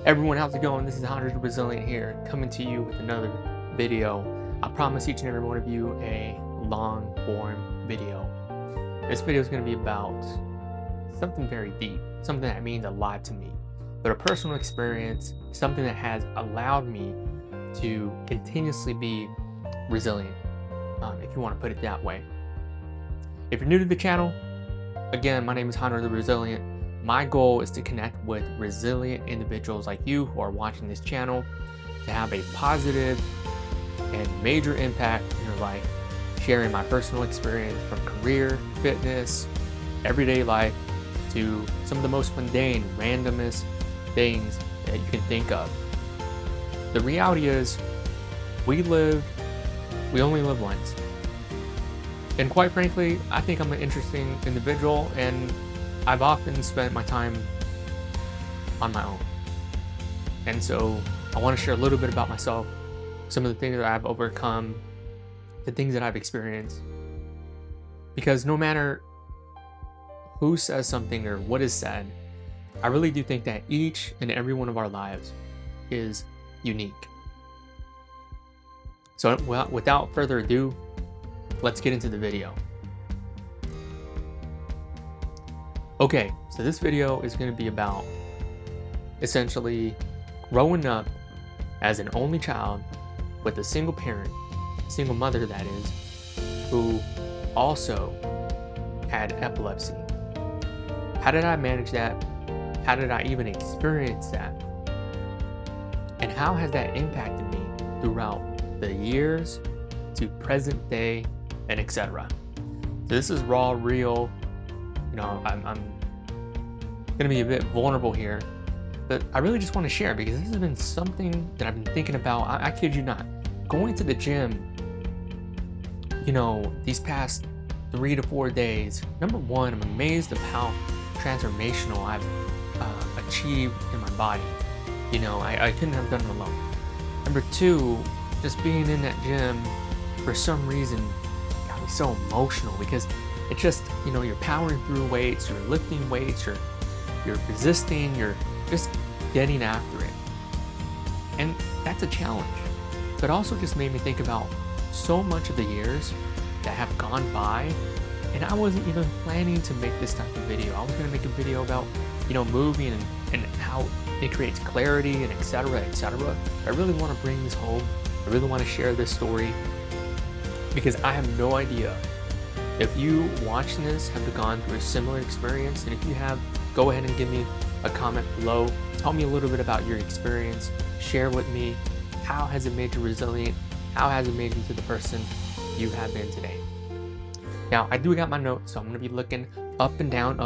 Everyone, how's it going? This is Hunter the Resilient here, coming to you with another video. I promise each and every one of you a long form video. This video is going to be about something very deep, something that means a lot to me, but a personal experience, something that has allowed me to continuously be resilient, if you want to put it that way. If you're new to the channel, again, my name is Hunter the Resilient. My goal is to connect with resilient individuals like you who are watching this channel to have a positive and major impact in your life, sharing my personal experience from career, fitness, everyday life, to some of the most mundane, randomest things that you can think of. The reality is, we only live once. And quite frankly, I think I'm an interesting individual, and I've often spent my time on my own. And so I want to share a little bit about myself, some of the things that I've overcome, the things that I've experienced. Because no matter who says something or what is said, I really do think that each and every one of our lives is unique. So without further ado, let's get into the video. Okay, so this video is going to be about essentially growing up as an only child with a single parent, single mother that is, who also had epilepsy. How did I manage that? How did I even experience that? And how has that impacted me throughout the years to present day and etc. So this is raw, real. You know, I'm gonna be a bit vulnerable here, but I really just want to share because this has been something that I've been thinking about. I kid you not, going to the gym, you know, these past 3 to 4 days. Number one, I'm amazed of how transformational I've achieved in my body. You know, I couldn't have done it alone. Number two, just being in that gym for some reason got me so emotional because it's just, you know, you're powering through weights, you're lifting weights, you're resisting, you're just getting after it. And that's a challenge. But also just made me think about so much of the years that have gone by, and I wasn't even planning to make this type of video. I was gonna make a video about, you know, moving and how it creates clarity and etc. etc. I really want to bring this home. I really want to share this story because I have no idea if you watching this have gone through a similar experience, and if you have, go ahead and give me a comment below. Tell me a little bit about your experience. Share with me, how has it made you resilient? How has it made you to the person you have been today? Now, I do got my notes, so I'm going to be looking up and down,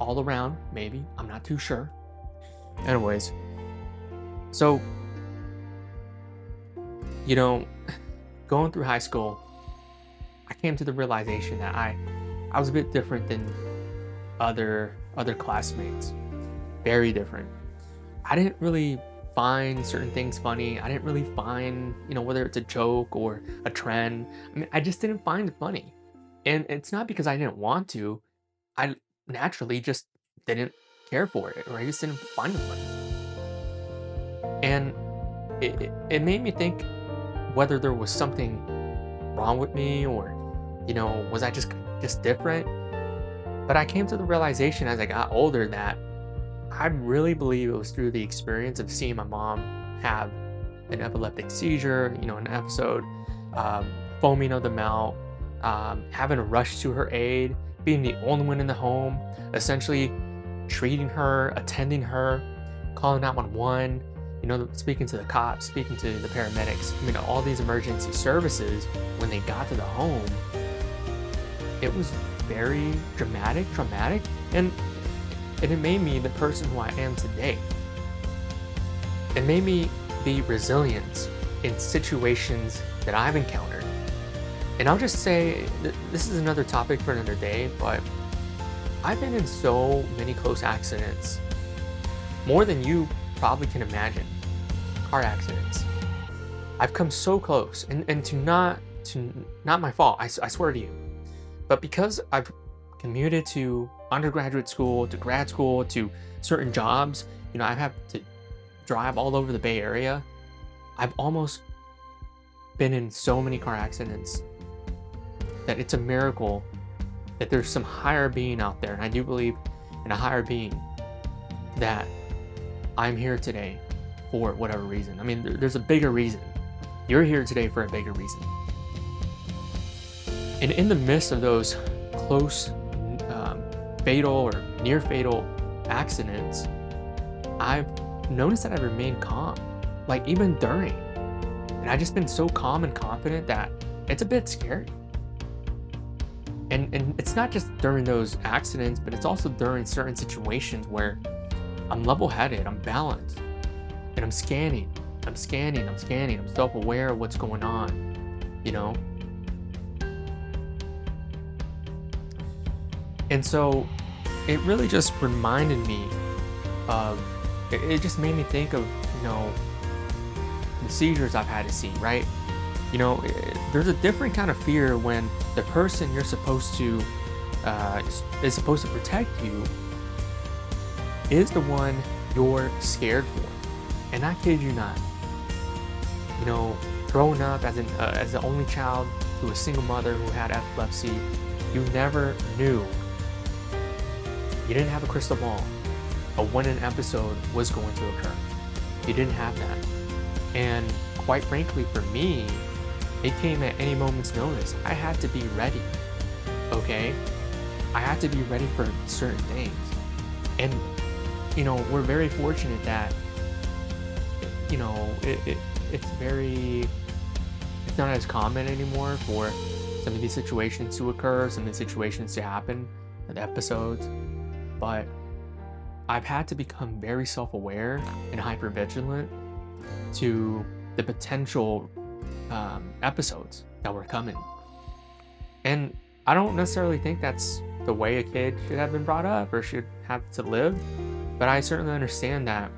all around, maybe. I'm not too sure. Anyways, so, you know, going through high school, I came to the realization that I was a bit different than other classmates. Very different. I didn't really find certain things funny. I didn't really find, you know, whether it's a joke or a trend. I mean, I just didn't find it funny. And it's not because I didn't want to. I naturally just didn't care for it, or I just didn't find it funny. And it made me think whether there was something wrong with me, or, you know, was I just different? But I came to the realization as I got older that I really believe it was through the experience of seeing my mom have an epileptic seizure, you know, an episode, foaming of the mouth, having to rush to her aid, being the only one in the home, essentially treating her, attending her, calling 911, you know, speaking to the cops, speaking to the paramedics, I mean, all these emergency services. When they got to the home, it was very traumatic, and it made me the person who I am today. It made me be resilient in situations that I've encountered. And I'll just say, this is another topic for another day, but I've been in so many close accidents, more than you probably can imagine. Car accidents. I've come so close, and to not my fault, I swear to you. But because I've commuted to undergraduate school, to grad school, to certain jobs, you know, I have to drive all over the Bay Area, I've almost been in so many car accidents that it's a miracle that there's some higher being out there. And I do believe in a higher being, that I'm here today for whatever reason. I mean, there's a bigger reason. You're here today for a bigger reason. And in the midst of those close, fatal or near fatal accidents, I've noticed that I've remained calm, like even during. And I've just been so calm and confident that it's a bit scary. And it's not just during those accidents, but it's also during certain situations where I'm level-headed, I'm balanced, and I'm scanning, I'm self-aware of what's going on, you know? And so it really just reminded me of, it just made me think of, you know, the seizures I've had to see, right? You know, there's a different kind of fear when the person you're supposed to, is supposed to protect you is the one you're scared for. And I kid you not, you know, growing up as the only child to a single mother who had epilepsy, you never knew. You didn't have a crystal ball of when an episode was going to occur. You didn't have that. And quite frankly, for me, it came at any moment's notice. I had to be ready, okay? I had to be ready for certain things. And, you know, we're very fortunate that, you know, it's not as common anymore for some of these situations to occur, some of the situations to happen, the episodes. But I've had to become very self-aware and hyper-vigilant to the potential episodes that were coming. And I don't necessarily think that's the way a kid should have been brought up or should have to live, but I certainly understand that,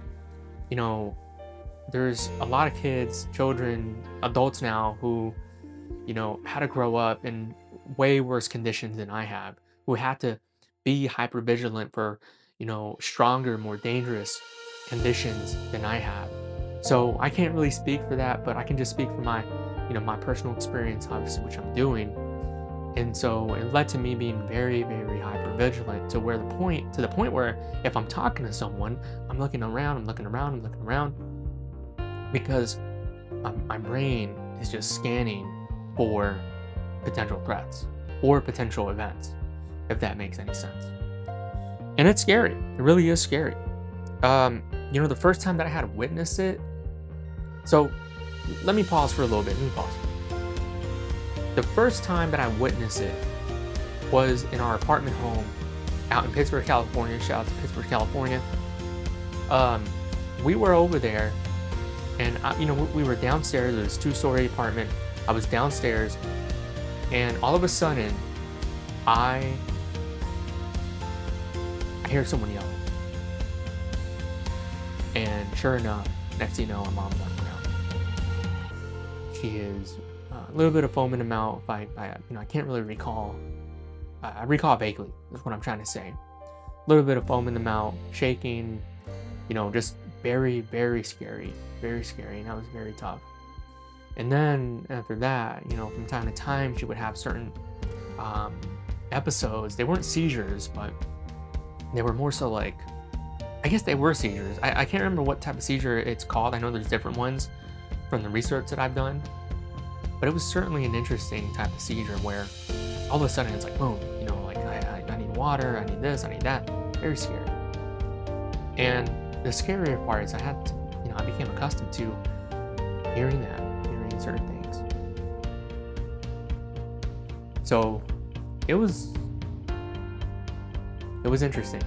you know, there's a lot of kids, children, adults now who, you know, had to grow up in way worse conditions than I have, who had to be hyper vigilant for, you know, stronger, more dangerous conditions than I have. So I can't really speak for that, but I can just speak for my, you know, my personal experience, obviously, which I'm doing. And so it led to me being very, very hyper vigilant to the point where if I'm talking to someone, I'm looking around, because my brain is just scanning for potential threats or potential events, if that makes any sense. And it's scary. It really is scary. You know, the first time that I had to witness it, so let me pause for a little bit. The first time that I witnessed it was in our apartment home out in Pittsburgh, California. Shout out to Pittsburgh, California. We were over there, and you know, we were downstairs. It was a 2-story apartment. I was downstairs, and all of a sudden, I hear someone yell. And sure enough, next thing you know, I'm on the ground. She is a little bit of foam in the mouth. I can't really recall. I recall vaguely, is what I'm trying to say. A little bit of foam in the mouth, shaking, you know, just very, very scary, and that was very tough. And then after that, you know, from time to time, she would have certain episodes. They weren't seizures, but they were more so like, I guess they were seizures. I can't remember what type of seizure it's called. I know there's different ones from the research that I've done, but it was certainly an interesting type of seizure where all of a sudden it's like, boom, you know, like I need water, I need this, I need that. Very scary. And the scarier part is I became accustomed to hearing certain things. So it was interesting.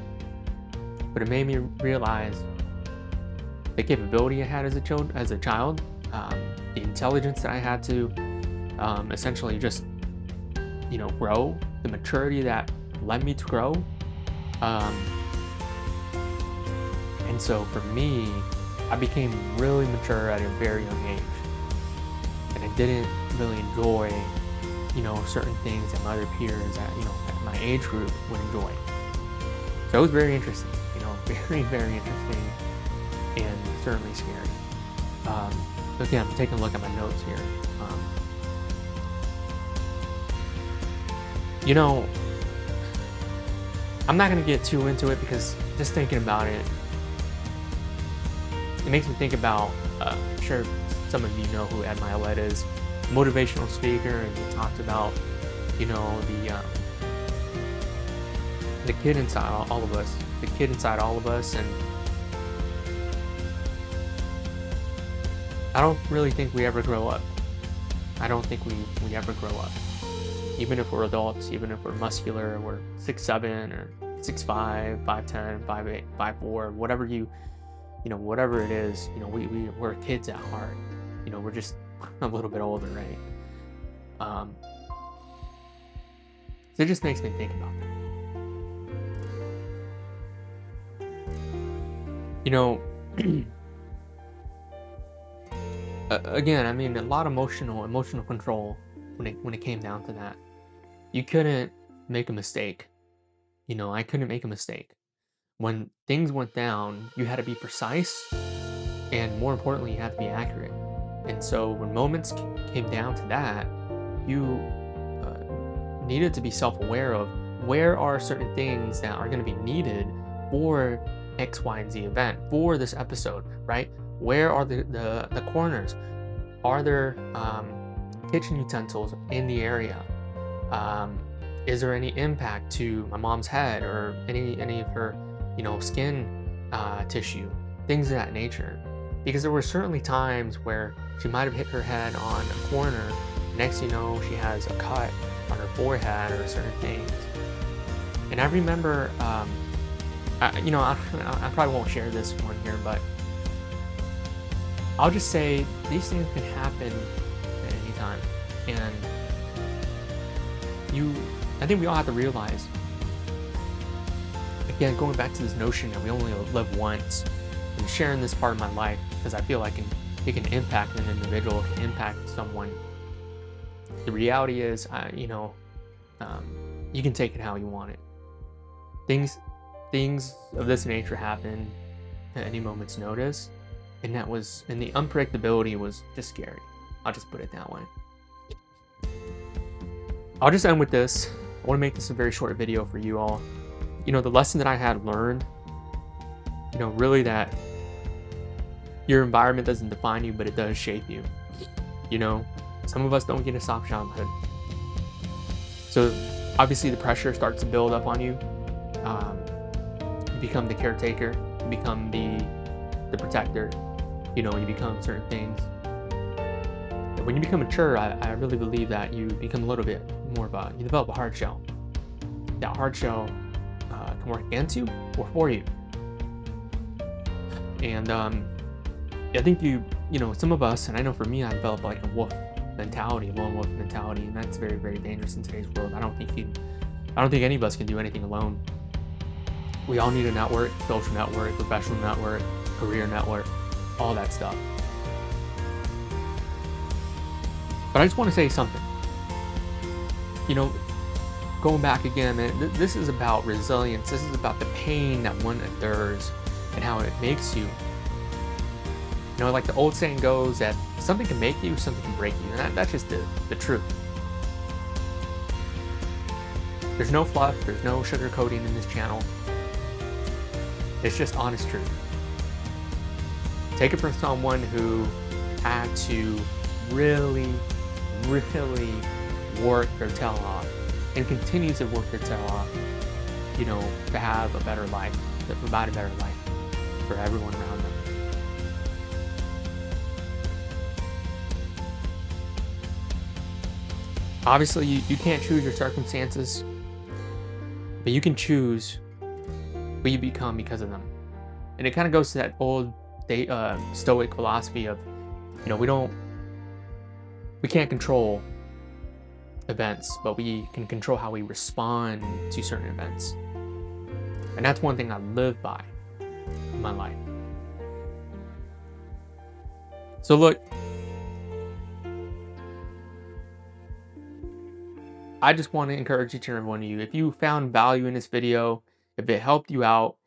But it made me realize the capability I had as a child, the intelligence that I had to essentially just, you know, grow, the maturity that led me to grow. And so for me, I became really mature at a very young age. And I didn't really enjoy, you know, certain things that my other peers at my age group would enjoy. So it was very interesting. Very, very interesting. And certainly scary. Um, Again, I'm taking a look at my notes here. Um, you know, I'm not gonna get too into it because just thinking about it, it makes me think about. I'm sure some of you know who Ed Milet is, motivational speaker, and he talked about, the kid inside all of us, the kid inside all of us, and I don't really think we ever grow up. I don't think we ever grow up. Even if we're adults, even if we're muscular, we're 6'7" or 6'5", 5'10", 5'8", 5'4", whatever it is, we're kids at heart. We're just a little bit older, right? So it just makes me think about that. Again, I mean, a lot of emotional control when it came down to that. You couldn't make a mistake. I couldn't make a mistake. When things went down, you had to be precise, and more importantly, you had to be accurate. And so when moments came down to that, you needed to be self-aware of where are certain things that are going to be needed for X, Y, and Z event, for this episode, right? Where are the corners? Are there kitchen utensils in the area? Is there any impact to my mom's head or any of her, skin tissue, things of that nature? Because there were certainly times where she might have hit her head on a corner. Next thing you know, she has a cut on her forehead or certain things. And I remember, I probably won't share this one here, but I'll just say these things can happen at any time. And I think we all have to realize, again, going back to this notion that we only live once, and sharing this part of my life because I feel like it can impact an individual, it can impact someone. The reality is, you can take it how you want it. Things of this nature happen at any moment's notice, and the unpredictability was just scary. I'll just put it that way. I'll just end with this. I want to make this a very short video for you all. The lesson that I had learned, really that your environment doesn't define you, but it does shape you. Some of us don't get a soft childhood. So obviously the pressure starts to build up on you. You become the caretaker, you become the protector, you become certain things. And when you become mature, I really believe that you become a little bit more of you develop a hard shell. That hard shell can work against you or for you. And I think some of us, and I know for me, I developed like a wolf mentality, lone wolf mentality, and that's very, very dangerous in today's world. I don't think any of us can do anything alone. We all need a network, social network, professional network, career network, all that stuff. But I just want to say something. Going back again, man, this is about resilience. This is about the pain that one endures and how it makes you. Like the old saying goes that something can make you, something can break you. And that's just the truth. There's no fluff, there's no sugarcoating in this channel. It's just honest truth. Take it from someone who had to really, really work their tail off and continue to work their tail off, to have a better life, to provide a better life for everyone around them. Obviously, you can't choose your circumstances, but you can choose what you become because of them. And it kind of goes to that old Stoic philosophy of, we can't control events, but we can control how we respond to certain events. And that's one thing I live by in my life. So look, I just want to encourage each and every one of you, if you found value in this video, if it helped you out,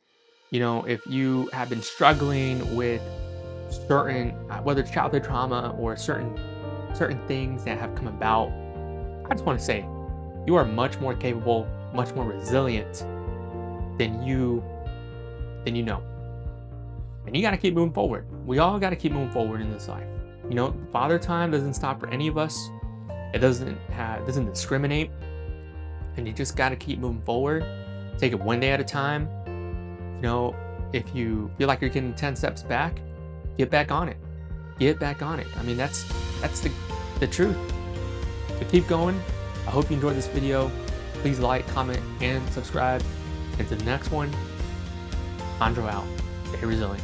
if you have been struggling with certain, whether it's childhood trauma or certain things that have come about, I just want to say you are much more capable, much more resilient than you know. And you got to keep moving forward. We all got to keep moving forward in this life. You know, father time doesn't stop for any of us. It doesn't discriminate. And you just got to keep moving forward. Take it one day at a time. You know, if you feel like you're getting 10 steps back, get back on it. Get back on it. I mean, that's the truth. So keep going. I hope you enjoyed this video. Please like, comment, and subscribe. And to the next one, Andrew out. Stay resilient.